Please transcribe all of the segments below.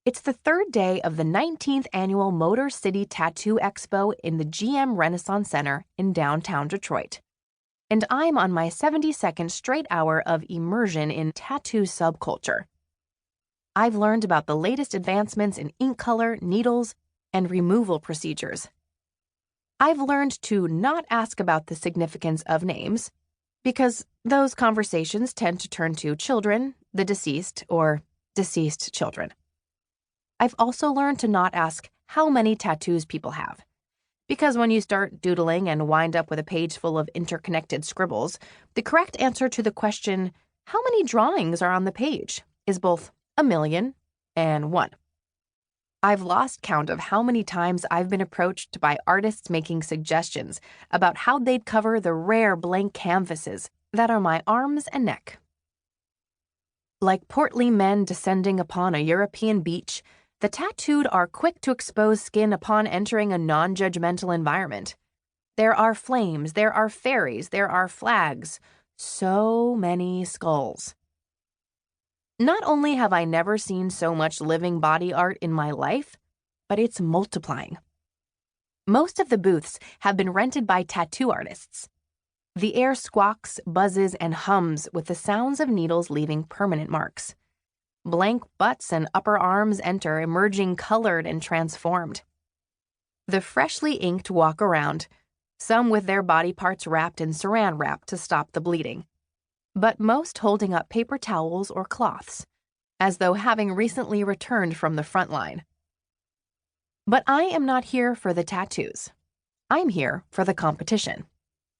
It's the third day of the 19th annual Motor City Tattoo Expo in the GM Renaissance Center in downtown Detroit. And I'm on my 72nd straight hour of immersion in tattoo subculture. I've learned about the latest advancements in ink color, needles, and removal procedures. I've learned to not ask about the significance of names, because those conversations tend to turn to children, the deceased, or deceased children. I've also learned to not ask how many tattoos people have, because when you start doodling and wind up with a page full of interconnected scribbles, the correct answer to the question, how many drawings are on the page, is both 1,000,000 and 1. I've lost count of how many times I've been approached by artists making suggestions about how they'd cover the rare blank canvases that are my arms and neck. Like portly men descending upon a European beach, the tattooed are quick to expose skin upon entering a non-judgmental environment. There are flames, there are fairies, there are flags, so many skulls. Not only have I never seen so much living body art in my life, but it's multiplying. Most of the booths have been rented by tattoo artists. The air squawks, buzzes, and hums with the sounds of needles leaving permanent marks. Blank butts and upper arms enter, emerging colored and transformed. The freshly inked walk around, some with their body parts wrapped in saran wrap to stop the bleeding, but most holding up paper towels or cloths, as though having recently returned from the front line. But I am not here for the tattoos. I'm here for the competition.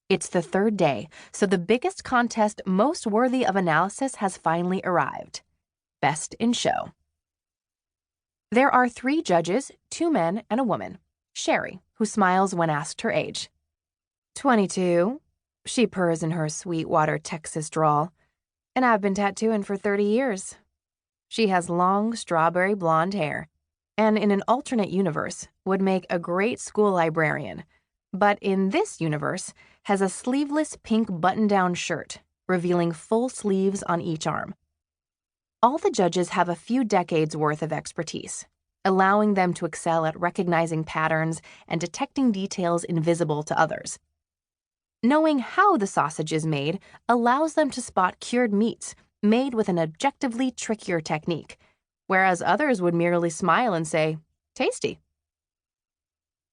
It's the third day, so the biggest contest most worthy of analysis has finally arrived. Best in Show. There are 3 judges, 2 men and a woman, Sherry, who smiles when asked her age. 22, she purrs in her Sweetwater, Texas drawl, and I've been tattooing for 30 years. She has long strawberry blonde hair, and in an alternate universe would make a great school librarian, but in this universe has a sleeveless pink button-down shirt, revealing full sleeves on each arm. All the judges have a few decades' worth of expertise, allowing them to excel at recognizing patterns and detecting details invisible to others. Knowing how the sausage is made allows them to spot cured meats made with an objectively trickier technique, whereas others would merely smile and say, tasty.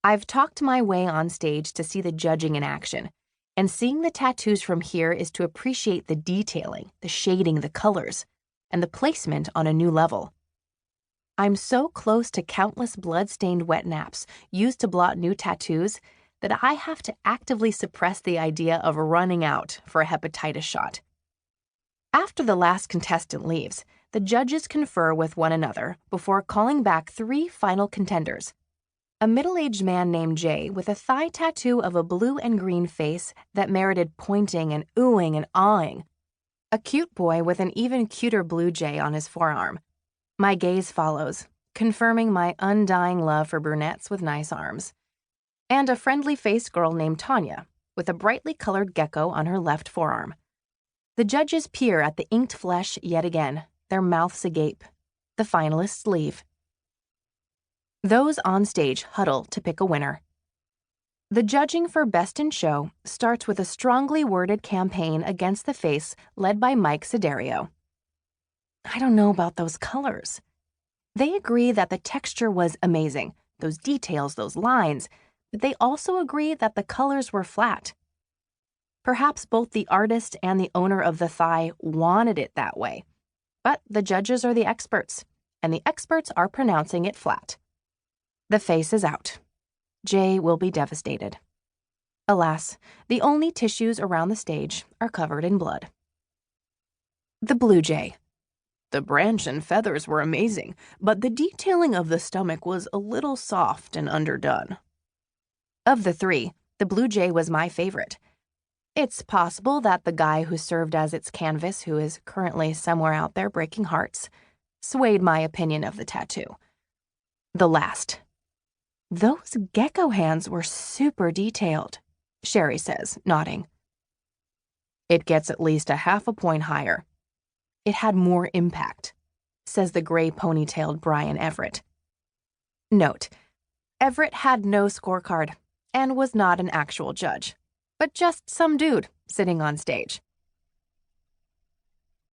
I've talked my way on stage to see the judging in action, and seeing the tattoos from here is to appreciate the detailing, the shading, the colors, and the placement on a new level. I'm so close to countless blood-stained wet naps used to blot new tattoos that I have to actively suppress the idea of running out for a hepatitis shot. After the last contestant leaves, the judges confer with one another before calling back 3 final contenders. A middle-aged man named Jay with a thigh tattoo of a blue and green face that merited pointing and oohing and awing. A cute boy with an even cuter blue jay on his forearm. My gaze follows, confirming my undying love for brunettes with nice arms. And a friendly-faced girl named Tanya, with a brightly colored gecko on her left forearm. The judges peer at the inked flesh yet again, their mouths agape. The finalists leave. Those on stage huddle to pick a winner. The judging for Best in Show starts with a strongly worded campaign against the face led by Mike Siderio. I don't know about those colors. They agree that the texture was amazing, those details, those lines, but they also agree that the colors were flat. Perhaps both the artist and the owner of the thigh wanted it that way, but the judges are the experts, and the experts are pronouncing it flat. The face is out. Jay will be devastated. Alas, the only tissues around the stage are covered in blood. The blue jay. The branch and feathers were amazing, but the detailing of the stomach was a little soft and underdone. Of the 3, the blue jay was my favorite. It's possible that the guy who served as its canvas, who is currently somewhere out there breaking hearts, swayed my opinion of the tattoo. The last. Those gecko hands were super detailed, Sherry says, nodding. It gets at least a 0.5 point higher. It had more impact. says the gray ponytailed Brian Everett. Note: Everett had no scorecard and was not an actual judge, but just some dude sitting on stage.